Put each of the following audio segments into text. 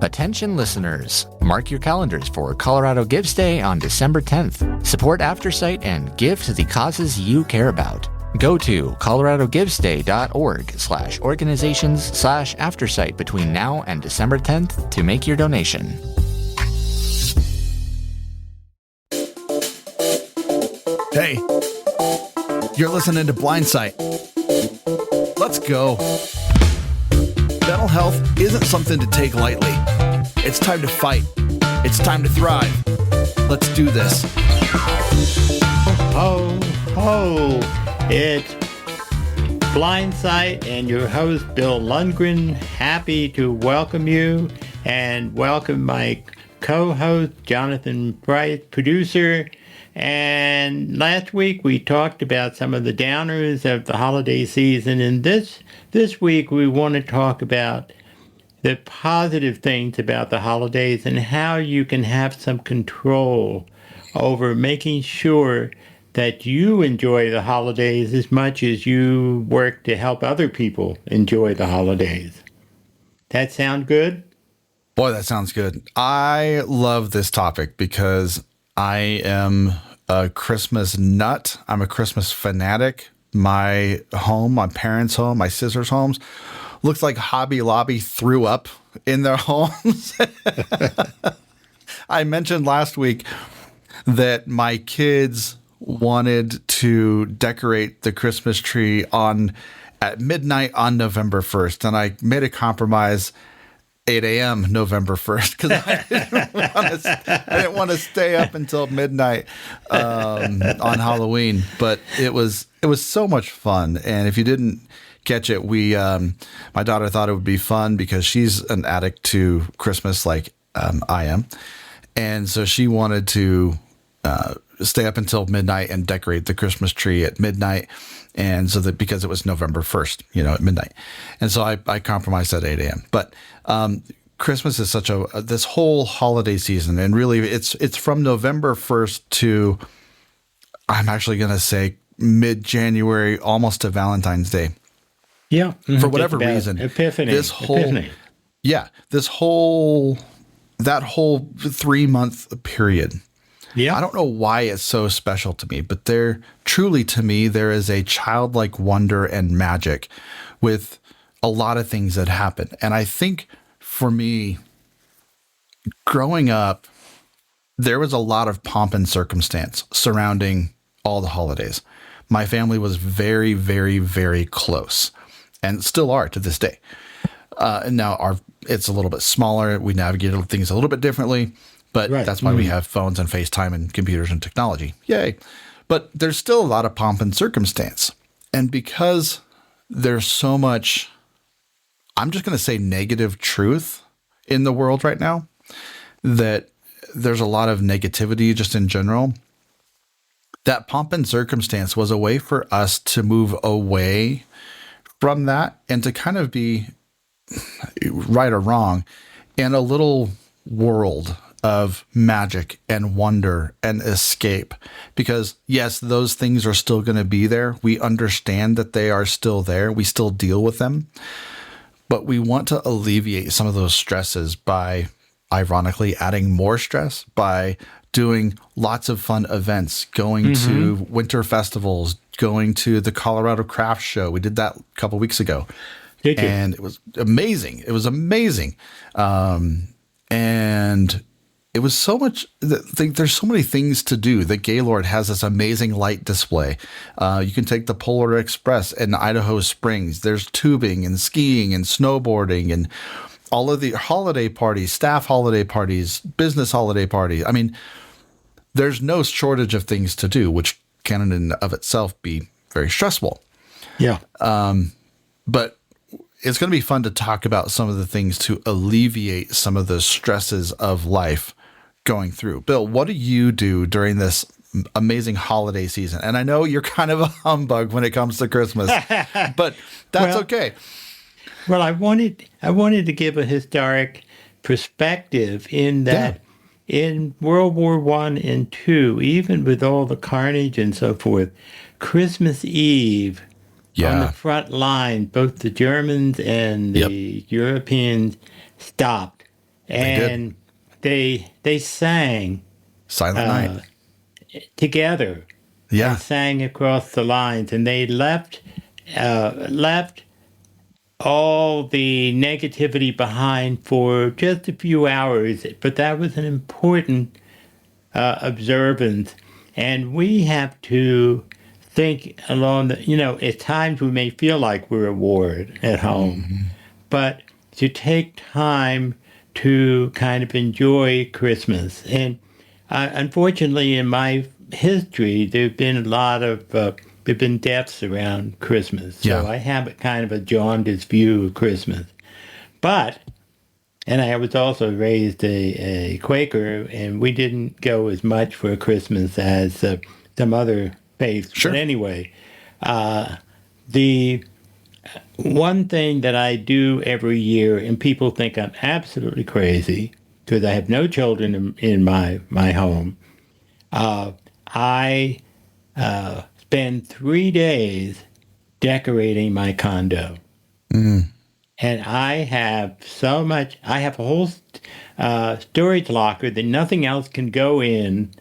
Attention listeners, mark your calendars for Colorado Gives Day on December 10th. Support Aftersight and give to the causes you care about. Go to coloradogivesday.org/organizations/aftersight between now and December 10th to make your donation. Hey, you're listening to Blindsight. Let's go. Mental health isn't something to take lightly. It's time to fight. It's time to thrive. Let's do this. Ho, ho. It's Blindsight and your host, Bill Lundgren. Happy to welcome you and welcome my co-host, Jonathan Price, producer. And last week we talked about some of the downers of the holiday season. And this week we want to talk about the positive things about the holidays and how you can have some control over making sure that you enjoy the holidays as much as you work to help other people enjoy the holidays. That sound good? Boy, that sounds good. I love this topic because I am a Christmas nut. I'm a Christmas fanatic. My home, my parents' home, my sister's homes looks like Hobby Lobby threw up in their homes. I mentioned last week that my kids wanted to decorate the Christmas tree at midnight on November 1st, and I made a compromise 8 a.m. November 1st because I didn't want to stay up until midnight on Halloween. But it was so much fun, and if you didn't catch it, my daughter thought it would be fun because she's an addict to Christmas like I am, and so she wanted to stay up until midnight and decorate the Christmas tree at midnight. And so that because it was November 1st, at midnight. And so I compromised at 8 a.m. But Christmas is such this whole holiday season. And really it's from November 1st to, I'm actually going to say mid-January, almost to Valentine's Day. Yeah. For whatever reason. Epiphany. That whole 3-month period. Yeah. I don't know why it's so special to me, but truly to me, there is a childlike wonder and magic with a lot of things that happen. And I think for me, growing up, there was a lot of pomp and circumstance surrounding all the holidays. My family was very, very, very close and still are to this day. And now it's a little bit smaller. We navigate things a little bit differently. But right. That's why we have phones and FaceTime and computers and technology. Yay. But there's still a lot of pomp and circumstance. And because there's so much, I'm just going to say negative truth in the world right now, that there's a lot of negativity just in general, that pomp and circumstance was a way for us to move away from that and to kind of be, right or wrong, in a little world of magic and wonder and escape. Because yes, those things are still going to be there. We understand that they are still there. We still deal with them. But we want to alleviate some of those stresses by, ironically, adding more stress by doing lots of fun events, going to winter festivals, going to the Colorado Craft Show. We did that a couple weeks ago. And it was amazing. It was amazing. And it was so much, there's so many things to do. The Gaylord has this amazing light display. You can take the Polar Express in Idaho Springs. There's tubing and skiing and snowboarding and all of the holiday parties, staff holiday parties, business holiday parties. I mean, there's no shortage of things to do, which can in and of itself be very stressful. Yeah. But it's going to be fun to talk about some of the things to alleviate some of the stresses of life going through. Bill, what do you do during this amazing holiday season? And I know you're kind of a humbug when it comes to Christmas, but that's okay. Well, I wanted to give a historic perspective in that in World War I and II, even with all the carnage and so forth, Christmas Eve on the front line, both the Germans and the Europeans stopped and they sang Silent Night. together. Yeah. And sang across the lines, and they left all the negativity behind for just a few hours. But that was an important observance, and we have to think along the. At times we may feel like we're at war at home, but to take time to kind of enjoy Christmas. And unfortunately, in my history, there've been a lot of there've been deaths around Christmas, so I have a kind of a jaundiced view of Christmas. And I was also raised a Quaker, and we didn't go as much for Christmas as some other faiths. Sure. But anyway, the one thing that I do every year, and people think I'm absolutely crazy because I have no children in my home. I spend 3 days decorating my condo. And I have so much, I have a whole storage locker that nothing else can go in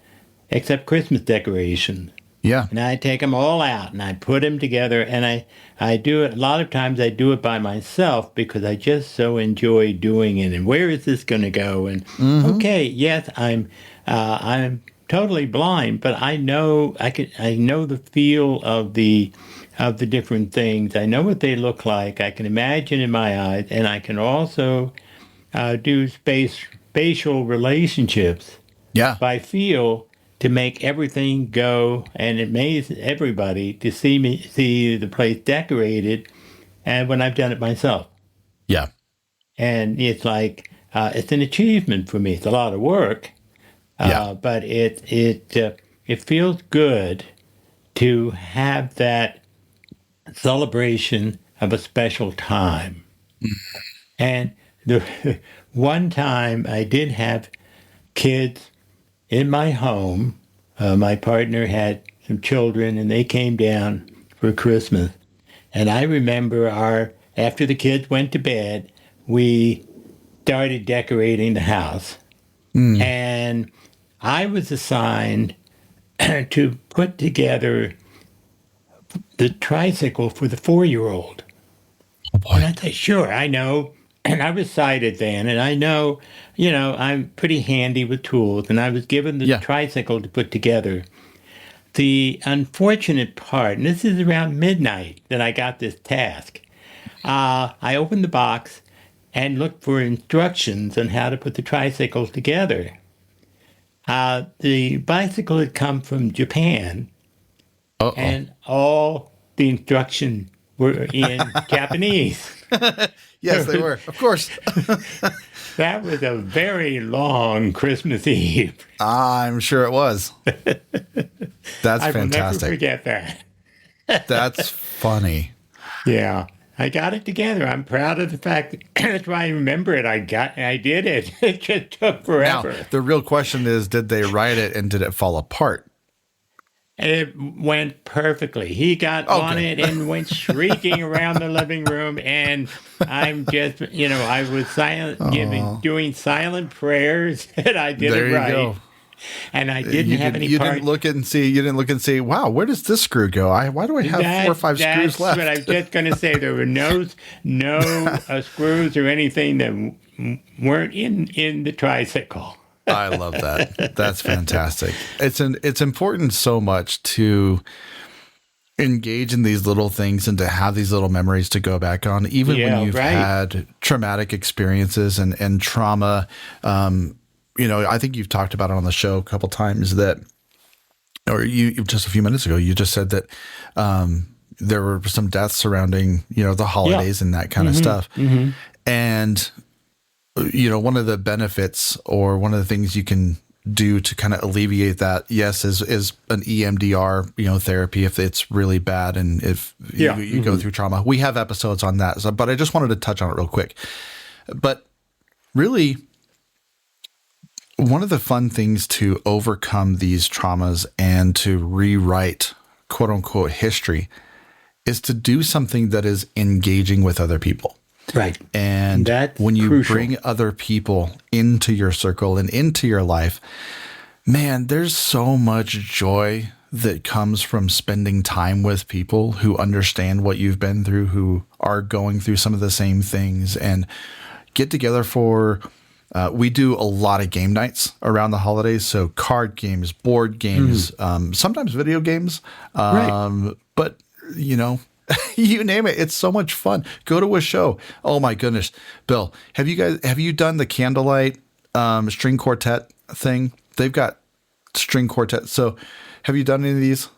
except Christmas decorations. Yeah. And I take them all out and I put them together, and I do it. A lot of times I do it by myself because I just so enjoy doing it. And where is this going to go? And okay, yes, I'm totally blind, but I know I know the feel of the different things. I know what they look like. I can imagine in my eyes, and I can also do spatial relationships by feel to make everything go, and it amazes everybody to see the place decorated, and when I've done it myself. Yeah. And it's like it's an achievement for me. It's a lot of work, but it feels good to have that celebration of a special time. And the one time I did have kids in my home. My partner had some children, and they came down for Christmas. And I remember after the kids went to bed, we started decorating the house. And I was assigned to put together the tricycle for the 4-year-old. Oh boy. And I said, sure, I know. And I was sighted then, and I know, I'm pretty handy with tools, and I was given the tricycle to put together. The unfortunate part, and this is around midnight that I got this task, I opened the box and looked for instructions on how to put the tricycle together. The bicycle had come from Japan, and all the instructions were in Japanese. Yes, they were. Of course. That was a very long Christmas Eve. I'm sure it was. That's I will never fantastic. forget that. That's funny. Yeah, I got it together. I'm proud of the fact that's why I remember it. I did it. It just took forever. Now, the real question is, did they write it and did it fall apart? It went perfectly. He got on it and went shrieking around the living room, and I'm just, I was silent, doing silent prayers, and I did it right. Go. And I didn't have any You part. didn't look and see, wow, where does this screw go? Why do I have 4 or 5 screws left? That's what I was just going to say. There were no screws or anything that weren't in the tricycle. I love that. That's fantastic. It's important so much to engage in these little things and to have these little memories to go back on, even when you've had traumatic experiences and trauma. I think you've talked about it on the show a couple times or you just a few minutes ago, you just said that there were some deaths surrounding, the holidays and that kind of stuff. And one of the benefits or one of the things you can do to kind of alleviate that, yes, is an EMDR, therapy if it's really bad and if you go through trauma. We have episodes on that, but I just wanted to touch on it real quick. But really, one of the fun things to overcome these traumas and to rewrite quote unquote history is to do something that is engaging with other people. Right. And That's when you crucial. bring other people into your circle and into your life, man, there's so much joy that comes from spending time with people who understand what you've been through, who are going through some of the same things, and get together for. We do a lot of game nights around the holidays. So card games, board games, sometimes video games. Right. But, you know, you name it. It's so much fun. Go to a show. Oh, my goodness. Bill, have you done the candlelight string quartet thing? They've got string quartet. So have you done any of these?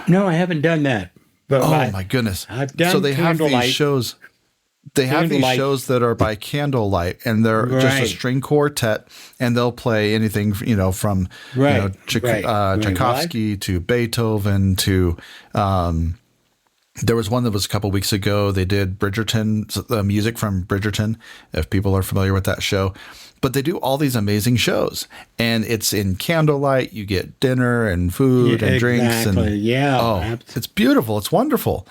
No, I haven't done that. But Oh, my goodness. I've done So they have these candlelight. shows. They have these Candlelight. shows that are by candlelight, and they're just a Right. string quartet, and they'll play anything, you know, from Right. Right. Tchaikovsky to Beethoven to. There was one that was a couple weeks ago. They did Bridgerton, the music from Bridgerton, if people are familiar with that show. But they do all these amazing shows, and it's in candlelight. You get dinner and food Yeah, and drinks, exactly. and Yeah, it's beautiful. It's wonderful.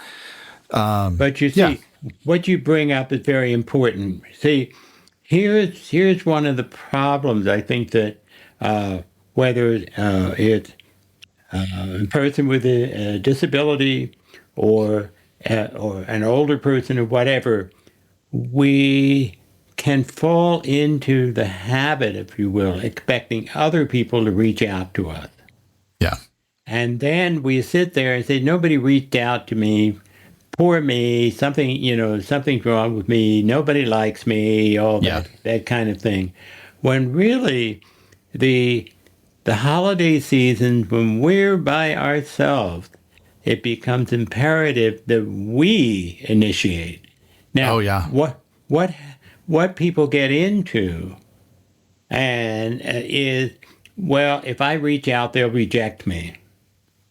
But you see, yeah. what you bring up is very important. See, here's one of the problems. I think that whether it's a person with a disability or an older person or whatever, we can fall into the habit, if you will, expecting other people to reach out to us. Yeah. And then we sit there and say, nobody reached out to me. Poor me, something's wrong with me, nobody likes me, all that kind of thing. When really the holiday season, when we're by ourselves, it becomes imperative that we initiate. Now, what people get into is, well, if I reach out, they'll reject me.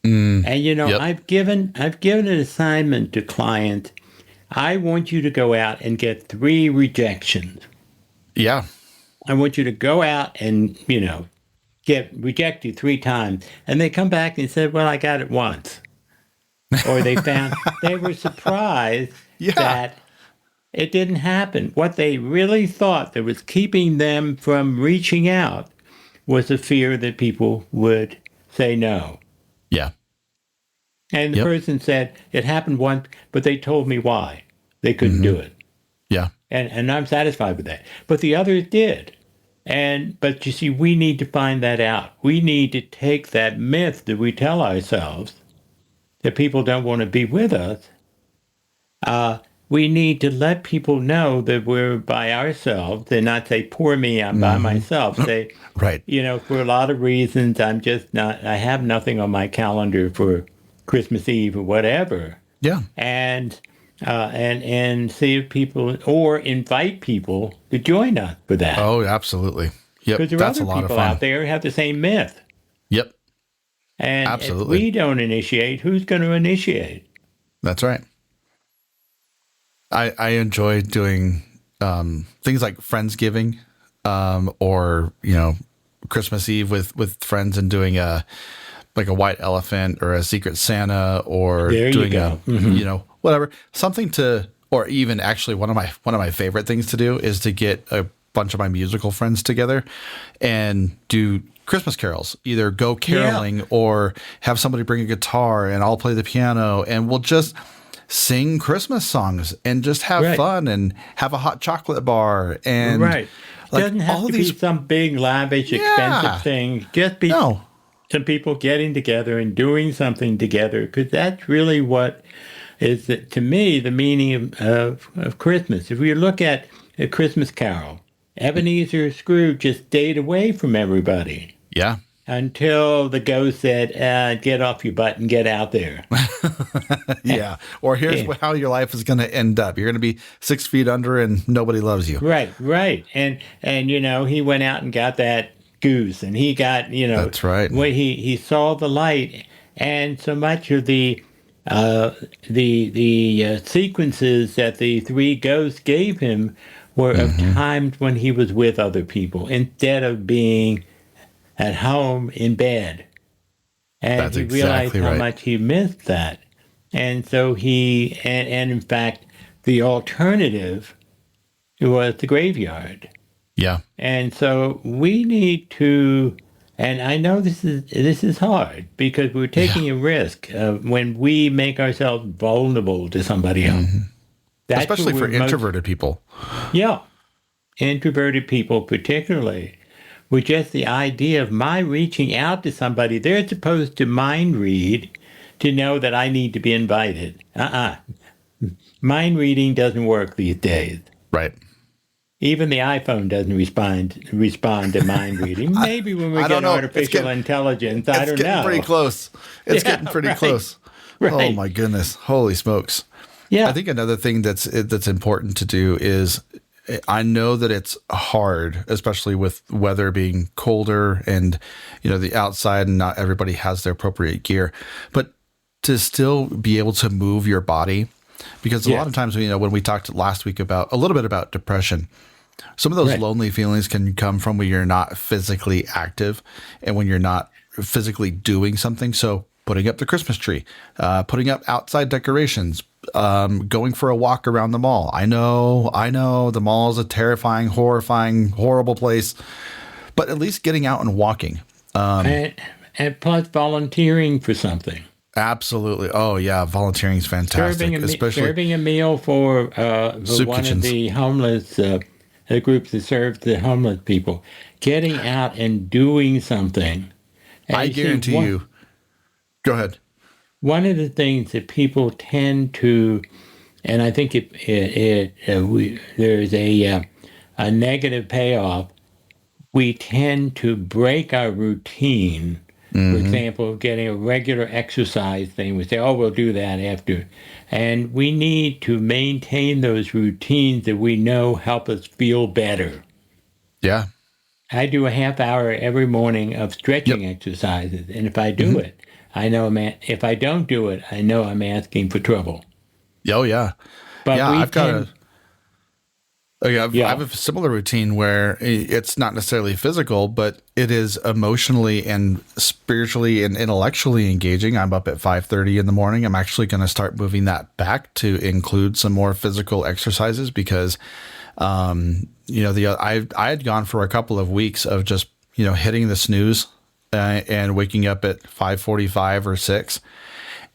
And I've given an assignment to clients. I want you to go out and get 3 rejections. Yeah. I want you to go out and get rejected 3 times, and they come back and said, "Well, I got it once," or they were surprised that it didn't happen. What they really thought that was keeping them from reaching out was the fear that people would say no. Yeah. And the person said, it happened once, but they told me why. They couldn't do it. Yeah. And I'm satisfied with that. But the others did. But you see, we need to find that out. We need to take that myth that we tell ourselves that people don't want to be with us. We need to let people know that we're by ourselves and not say, poor me, I'm by myself. Say, right. For a lot of reasons, I have nothing on my calendar for Christmas Eve or whatever. Yeah. And see if people, or invite people to join us for that. Oh, absolutely. Yep. Because there are other people out there who have the same myth. Yep. And absolutely. If we don't initiate, who's going to initiate? That's right. I enjoy doing things like Friendsgiving, or Christmas Eve with friends, and doing a white elephant or a secret Santa, or doing whatever, something to, or even actually one of my favorite things to do is to get a bunch of my musical friends together and do Christmas carols, either go caroling or have somebody bring a guitar and I'll play the piano, and we'll just sing Christmas songs and just have fun and have a hot chocolate bar. And doesn't have to be some big, lavish, expensive thing. Just be some people getting together and doing something together, because that's really what is, to me, the meaning of Christmas. If we look at A Christmas Carol, Ebenezer Scrooge just stayed away from everybody. Yeah. Until the ghost said, get off your butt and get out there. Yeah. Or here's how your life is going to end up. You're going to be 6 feet under and nobody loves you. Right. And he went out and got that goose, and he got, That's right. He saw the light. And so much of the sequences that the 3 ghosts gave him were of times when he was with other people instead of being at home in bed. And That's he realized exactly how right. much he missed that. And so and in fact, the alternative was the graveyard. Yeah. And so we need to, and I know this is hard because we're taking a risk when we make ourselves vulnerable to somebody else. That's Especially for introverted people. Yeah. Introverted people particularly, with just the idea of my reaching out to somebody, they're supposed to mind read to know that I need to be invited. Mind reading doesn't work these days. Right. Even the iPhone doesn't respond to mind reading. Maybe when we get artificial intelligence, I don't know. It's getting pretty close. It's getting pretty close. Right. Oh my goodness. Holy smokes. Yeah. I think another thing that's important to do is, I know that it's hard, especially with weather being colder and, the outside, and not everybody has their appropriate gear, but to still be able to move your body, because a lot of times, when we talked last week about a little bit about depression, some of those lonely feelings can come from when you're not physically active and when you're not physically doing something. So putting up the Christmas tree, putting up outside decorations, going for a walk around the mall. I know the mall is a terrifying, horrifying, horrible place, but at least getting out and walking. And plus volunteering for something. Absolutely. Oh yeah. Volunteering is fantastic. Serving a meal for one kitchens. of the homeless groups that serve the homeless people. Getting out and doing something. And I guarantee you. Go ahead. One of the things that people tend to, and I think there's a negative payoff. We tend to break our routine. For example, getting a regular exercise thing. We say, "Oh, we'll do that after," and we need to maintain those routines that we know help us feel better. Yeah. I do a half hour every morning of stretching exercises, and if I do it, I know if I don't do it, I know I'm asking for trouble. Oh yeah. But I have a similar routine where it's not necessarily physical, but it is emotionally and spiritually and intellectually engaging. I'm up at 5:30 in the morning. I'm actually going to start moving that back to include some more physical exercises because, I had gone for a couple of weeks of just, hitting the snooze and waking up at 5:45 or 6.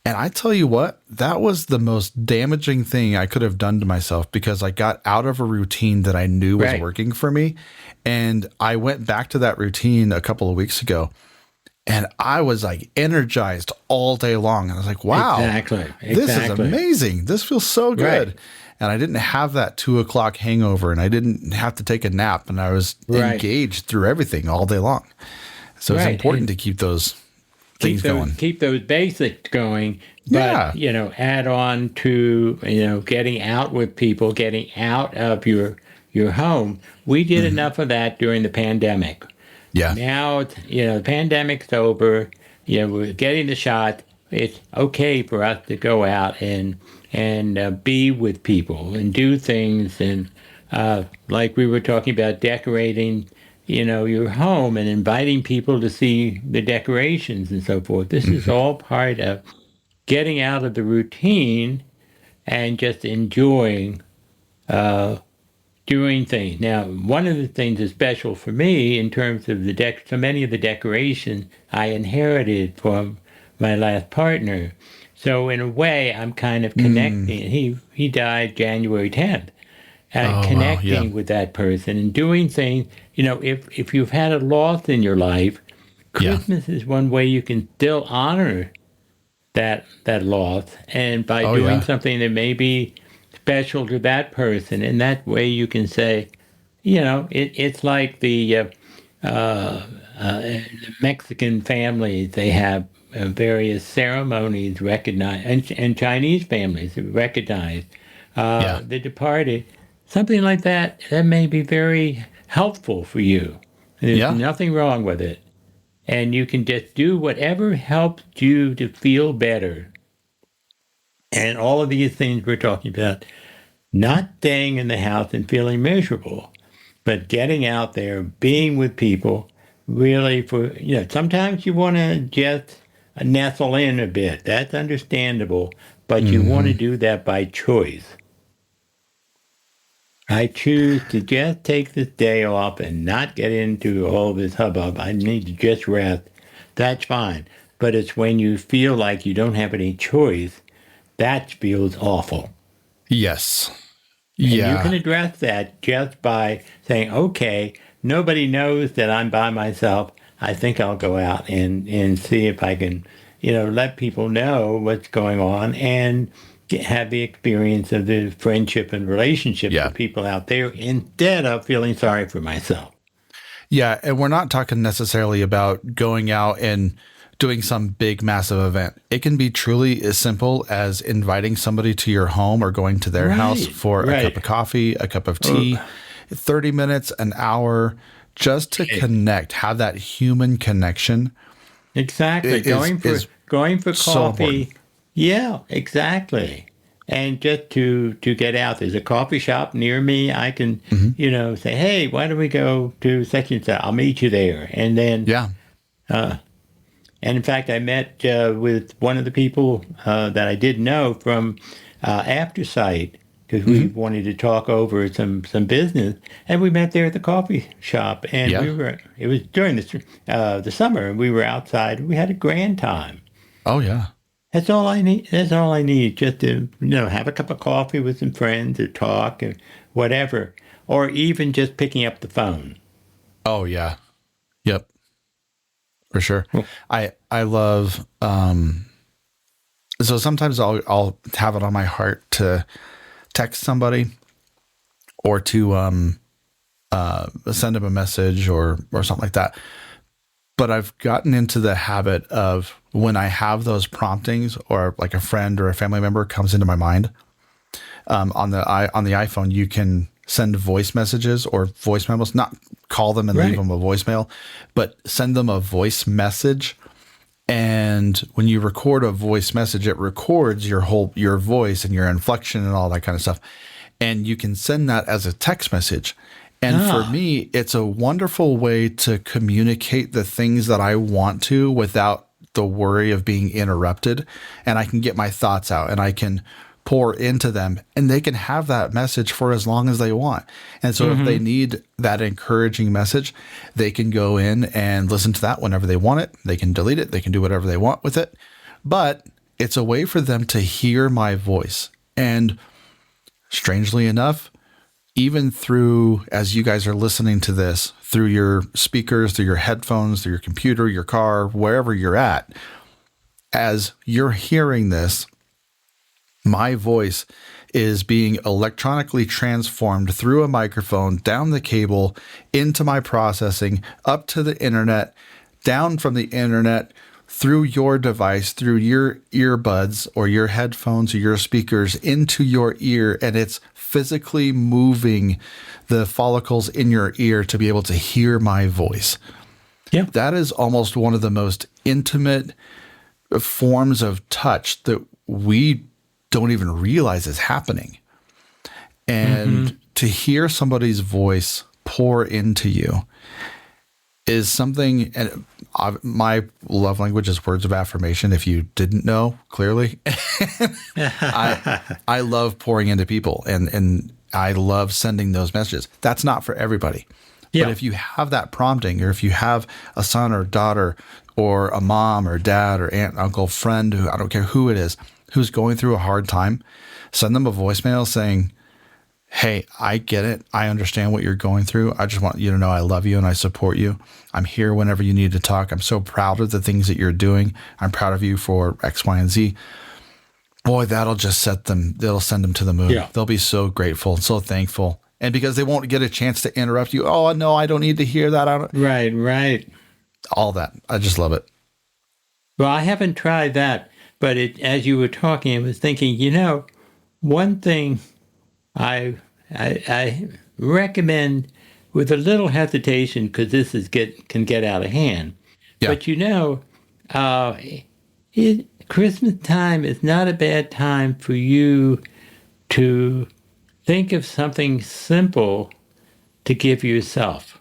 And I tell you what, that was the most damaging thing I could have done to myself because I got out of a routine that I knew was working for me. And I went back to that routine a couple of weeks ago and I was like energized all day long. And I was like, wow, this is amazing. This feels so good. Right. And I didn't have that 2:00 hangover and I didn't have to take a nap and I was engaged through everything all day long. So it's important to keep those things going. Keep those basics going, but add on to getting out with people, getting out of your home. We did enough of that during the pandemic. Yeah. Now the pandemic's over. We're getting the shot. It's okay for us to go out and be with people and do things and like we were talking about decorating. Your home and inviting people to see the decorations and so forth. This is all part of getting out of the routine and just enjoying doing things. Now, one of the things that's special for me in terms of so many of the decorations I inherited from my last partner. So in a way, I'm kind of connecting. He died January 10th. Connecting with that person and doing things. If you've had a loss in your life, Christmas is one way you can still honor that loss, and by doing something that may be special to that person, and that way you can say, it's like the Mexican families. They have various ceremonies recognized, and Chinese families recognize the departed. Something like that may be very helpful for you. There's nothing wrong with it. And you can just do whatever helps you to feel better. And all of these things we're talking about, not staying in the house and feeling miserable, but getting out there, being with people, really sometimes you want to just nestle in a bit. That's understandable. But you want to do that by choice. I choose to just take this day off and not get into all this hubbub. I need to just rest. That's fine. But it's when you feel like you don't have any choice, that feels awful. Yes. And you Yeah. can address that just by saying, okay, nobody knows that I'm by myself. I think I'll go out and see if I can, let people know what's going on and have the experience of the friendship and relationships Yeah. with people out there instead of feeling sorry for myself. Yeah. And we're not talking necessarily about going out and doing some big, massive event. It can be truly as simple as inviting somebody to your home or going to their house for a cup of coffee, a cup of tea, 30 minutes, an hour, just to connect, have that human connection. Exactly. Going for so coffee. important. Yeah, exactly. And just to get out, there's a coffee shop near me. I can, say, hey, why don't we go to such and such? I'll meet you there. And then, Yeah. and in fact, I met with one of the people that I did know from Aftersight because we wanted to talk over some business, and we met there at the coffee shop. And it was during the summer, and we were outside. We had a grand time. Oh, yeah. That's all I need. That's all I need, just to have a cup of coffee with some friends or talk or whatever, or even just picking up the phone. Oh, yeah. Yep. For sure. Well, I love, so sometimes I'll have it on my heart to text somebody or to send them a message or something like that. But I've gotten into the habit of when I have those promptings or like a friend or a family member comes into my mind, on the iPhone, you can send voice messages or voice memos, not call them and leave them a voicemail, but send them a voice message. And when you record a voice message, it records your voice and your inflection and all that kind of stuff. And you can send that as a text message. And for me, it's a wonderful way to communicate the things that I want to without the worry of being interrupted. And I can get my thoughts out and I can pour into them and they can have that message for as long as they want. And so if they need that encouraging message, they can go in and listen to that whenever they want it. They can delete it. They can do whatever they want with it. But it's a way for them to hear my voice. And strangely enough, even through, as you guys are listening to this, through your speakers, through your headphones, through your computer, your car, wherever you're at, as you're hearing this, my voice is being electronically transformed through a microphone, down the cable, into my processing, up to the internet, down from the internet, through your device, through your earbuds or your headphones or your speakers into your ear, and it's physically moving the follicles in your ear to be able to hear my voice. Yeah. That is almost one of the most intimate forms of touch that we don't even realize is happening. And to hear somebody's voice pour into you is something, and my love language is words of affirmation. If you didn't know, clearly, I love pouring into people and I love sending those messages. That's not for everybody. Yeah. But if you have that prompting, or if you have a son or daughter or a mom or dad or aunt, uncle, friend, who I don't care who it is, who's going through a hard time, send them a voicemail saying, hey, I get it. I understand what you're going through. I just want you to know I love you and I support you. I'm here whenever you need to talk. I'm so proud of the things that you're doing. I'm proud of you for X, Y, and Z. Boy, that'll send them to the moon. Yeah. They'll be so grateful and so thankful. And because they won't get a chance to interrupt you. Oh, no, I don't need to hear that. Right. All that. I just love it. Well, I haven't tried that, but as you were talking, I was thinking, one thing I recommend with a little hesitation, because this can get out of hand. Yeah. But Christmas time is not a bad time for you to think of something simple to give yourself.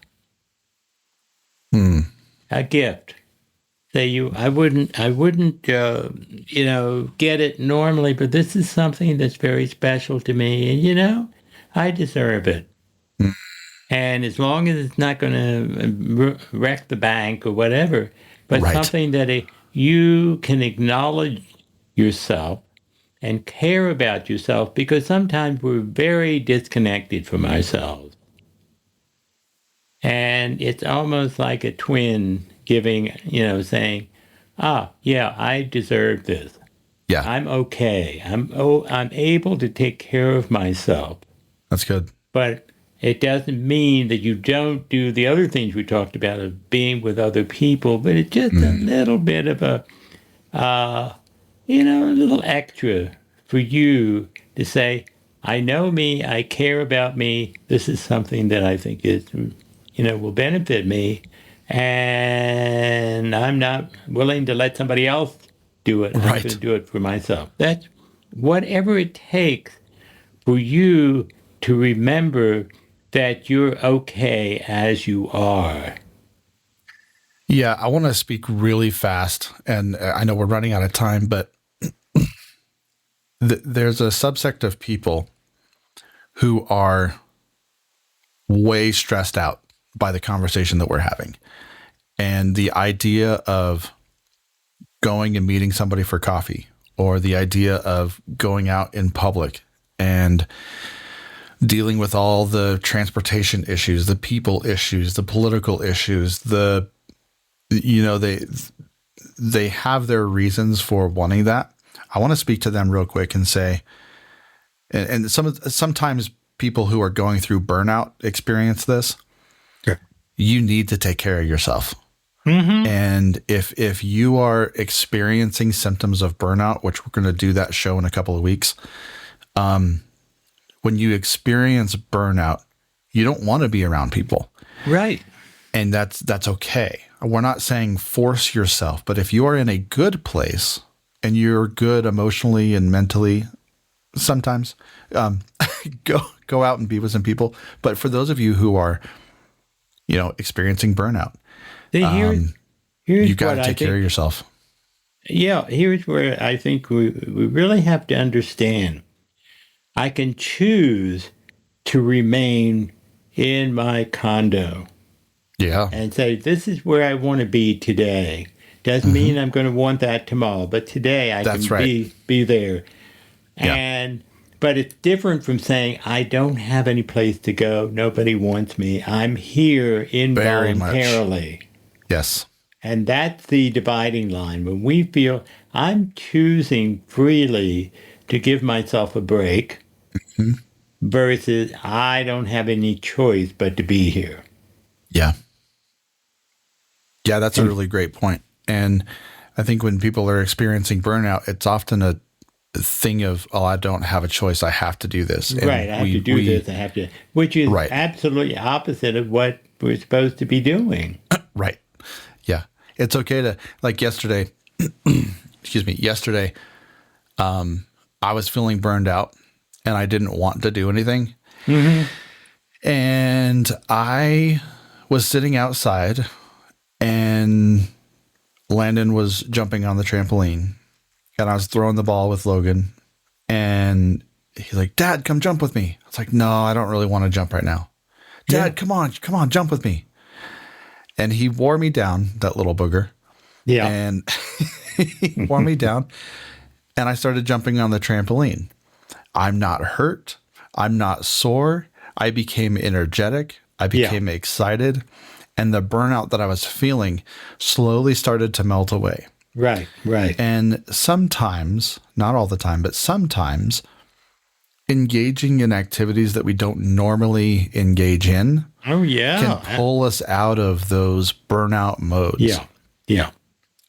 A gift. I wouldn't get it normally, but this is something that's very special to me. And, I deserve it. And as long as it's not going to wreck the bank or whatever, but Right. something that you can acknowledge yourself and care about yourself, because sometimes we're very disconnected from ourselves. And it's almost like a twin giving, saying, yeah, I deserve this. Yeah. I'm okay. I'm able to take care of myself. That's good. But it doesn't mean that you don't do the other things we talked about of being with other people, but it's just a little bit of a little extra for you to say, I know me, I care about me, this is something that I think is, will benefit me, and I'm not willing to let somebody else do it. I'm Right. going to do it for myself. That's whatever it takes for you to remember that you're okay as you are. Yeah, I want to speak really fast, and I know we're running out of time, but there's a subsect of people who are way stressed out by the conversation that we're having. And the idea of going and meeting somebody for coffee, or the idea of going out in public and dealing with all the transportation issues, the people issues, the political issues, they have their reasons for wanting that. I want to speak to them real quick and say, and sometimes people who are going through burnout experience this. Sure. You need to take care of yourself. Mm-hmm. And if you are experiencing symptoms of burnout, which we're going to do that show in a couple of weeks, when you experience burnout, you don't want to be around people. Right. And that's okay. We're not saying force yourself, but if you are in a good place and you're good emotionally and mentally, sometimes go out and be with some people. But for those of you who are, experiencing burnout, Here's you got to what take care of yourself. Yeah, here's where I think we really have to understand. I can choose to remain in my condo. Yeah. And say, this is where I want to be today. Doesn't mean I'm going to want that tomorrow, but today I That's can right. be there. Yeah. But it's different from saying, I don't have any place to go. Nobody wants me. I'm here involuntarily. Yes. And that's the dividing line. When we feel I'm choosing freely to give myself a break versus I don't have any choice but to be here. Yeah. Yeah, that's a really great point. And I think when people are experiencing burnout, it's often a thing of, I don't have a choice. I have to do this. And right. I have to do this. I have to, which is absolutely opposite of what we're supposed to be doing. Right. Yeah. It's okay to, like yesterday, yesterday, I was feeling burned out and I didn't want to do anything. Mm-hmm. And I was sitting outside and Landon was jumping on the trampoline and I was throwing the ball with Logan and he's like, Dad, come jump with me. I was like, no, I don't really want to jump right now. Dad, come on, jump with me. And he wore me down, that little booger. Yeah. And he wore me down and I started jumping on the trampoline. I'm not hurt. I'm not sore. I became energetic. I became excited. And the burnout that I was feeling slowly started to melt away. Right, right. And sometimes, not all the time, but sometimes engaging in activities that we don't normally engage in can pull us out of those burnout modes. Yeah, yeah.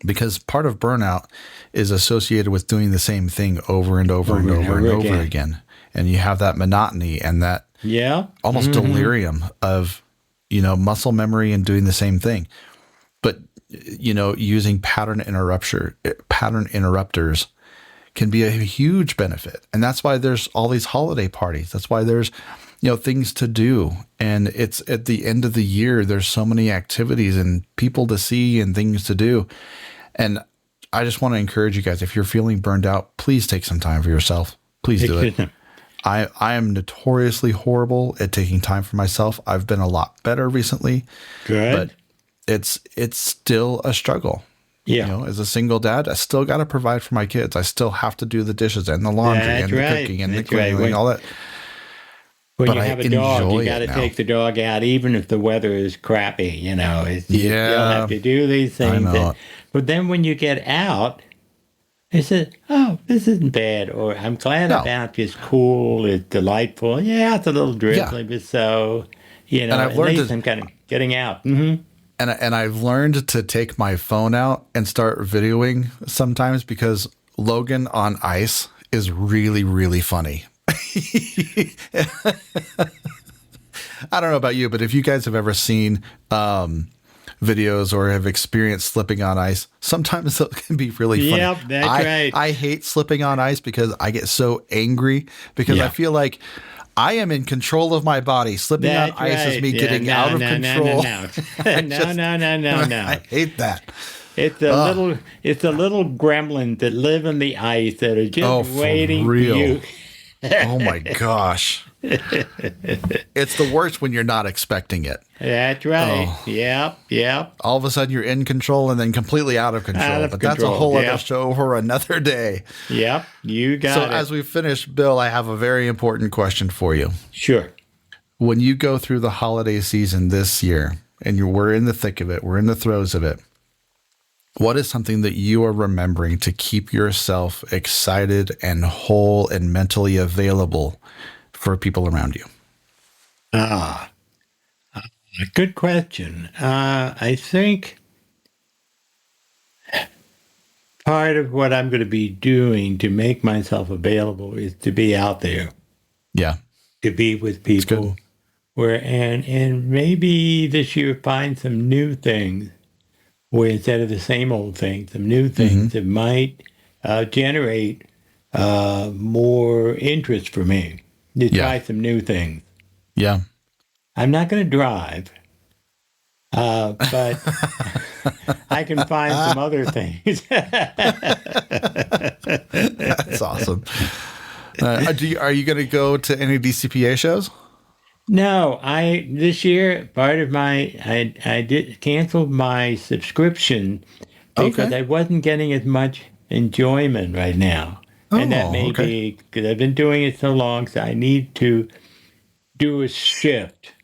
Because part of burnout is associated with doing the same thing over and over and over and over again. And you have that monotony and that almost delirium of, muscle memory and doing the same thing. But, using pattern interrupters can be a huge benefit. And that's why there's all these holiday parties. That's why there's, things to do. And it's at the end of the year, there's so many activities and people to see and things to do. And I just want to encourage you guys, if you're feeling burned out, please take some time for yourself. Please do it. I am notoriously horrible at taking time for myself. I've been a lot better recently. Good. But it's still a struggle. Yeah. You know, as a single dad, I still got to provide for my kids. I still have to do the dishes and the laundry and the cooking and the cleaning and all that. When But you I have a dog, enjoy you got to it now. take the dog out, even if the weather is crappy. You know, you still Yeah, have to do these things. I know. But then when you get out, they said, "Oh, this isn't bad," or "I'm glad No. I'm out. It's cool. It's delightful. Yeah, it's a little drizzly, but so you know, And I've at learned least to- I'm kind of getting out." Mm-hmm. And I've learned to take my phone out and start videoing sometimes because Logan on ice is really, really funny. I don't know about you, but if you guys have ever seen videos or have experienced slipping on ice, sometimes it can be really funny. Yep, that's right. I hate slipping on ice because I get so angry because I Yeah. feel like I am in control of my body. Slipping on That's ice is right. me Yeah, getting no, out of no, control. No. I hate that. It's a little gremlin that live in the ice that are just For waiting real. for you. Oh my gosh. It's the worst when you're not expecting it. That's right. Oh. Yep. All of a sudden you're in control and then completely out of control. Out of but that's a control, whole yeah. other show for another day. Yep. You got So it. as we finish, Bill, I have a very important question for you. Sure. When you go through the holiday season this year and we're in the thick of it, we're in the throes of it, what is something that you are remembering to keep yourself excited and whole and mentally available for people around you? Good question. I think part of what I'm going to be doing to make myself available is to be out there, Yeah. to be with people, and maybe this year find some new things, where instead of the same old things, some new things that might generate more interest for me. To try some new things. Yeah. I'm not going to drive, but I can find some other things. That's awesome. Are you going to go to any DCPA shows? No, this year part of I did canceled my subscription because I wasn't getting as much enjoyment right now. And that may be because I've been doing it so long, so I need to do a shift.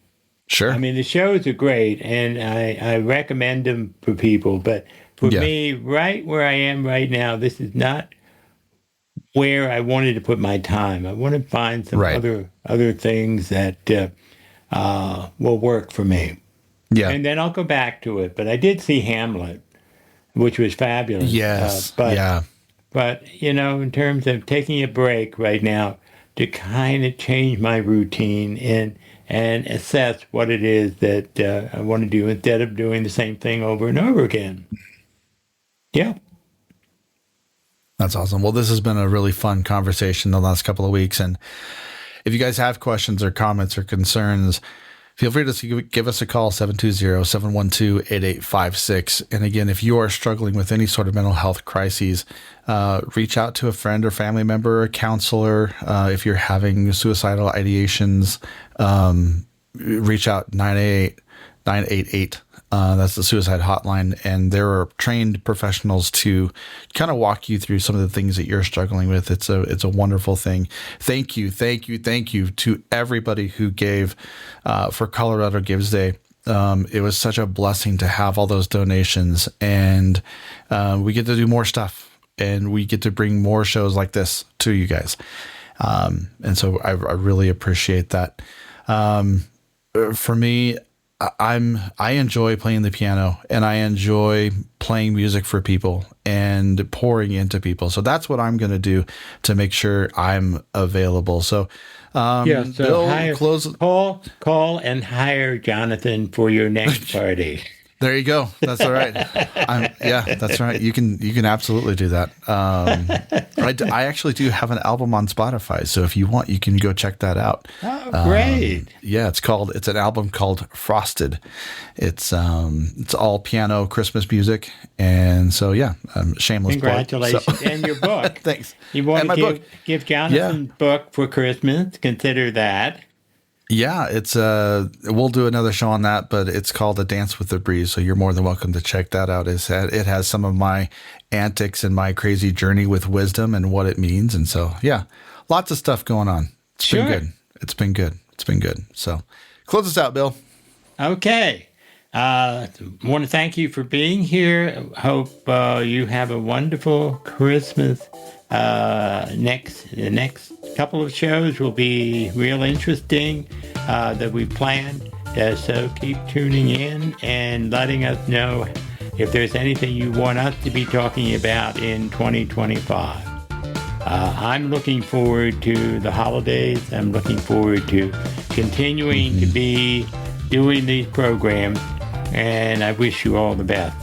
Sure. I mean, the shows are great, and I recommend them for people. But for me, right where I am right now, this is not where I wanted to put my time. I want to find some other things that will work for me. Yeah. And then I'll go back to it. But I did see Hamlet, which was fabulous. Yes. But, you know, in terms of taking a break right now to kind of change my routine and assess what it is that I want to do instead of doing the same thing over and over again. Yeah. That's awesome. Well, this has been a really fun conversation the last couple of weeks. And if you guys have questions or comments or concerns, feel free to give us a call, 720-712-8856. And again, if you are struggling with any sort of mental health crises, reach out to a friend or family member or a counselor. If you're having suicidal ideations, reach out 988. That's the suicide hotline. And there are trained professionals to kind of walk you through some of the things that you're struggling with. It's a wonderful thing. Thank you to everybody who gave for Colorado Gives Day. It was such a blessing to have all those donations, and we get to do more stuff, and we get to bring more shows like this to you guys. And so I really appreciate that. For me, I enjoy playing the piano, and I enjoy playing music for people and pouring into people. So that's what I'm going to do to make sure I'm available. So, Bill, call and hire Jonathan for your next party. There you go. That's all right. Yeah, that's right. You can absolutely do that. I actually do have an album on Spotify, so if you want, you can go check that out. Oh, great! Yeah, it's an album called Frosted. It's all piano Christmas music, and so yeah, shameless plug. Congratulations, and your book. Thanks. You want to give Jonathan's book for Christmas? Consider that. Yeah, we'll do another show on that, but it's called A Dance with the Breeze, so you're more than welcome to check that out. It has some of my antics and my crazy journey with wisdom and what it means, and so yeah, lots of stuff going on. It's been good. It's been good. So close us out, Bill. Okay. Want to thank you for being here. Hope you have a wonderful Christmas. The next couple of shows will be real interesting that we planned. So keep tuning in and letting us know if there's anything you want us to be talking about in 2025. I'm looking forward to the holidays. I'm looking forward to continuing to be doing these programs, and I wish you all the best.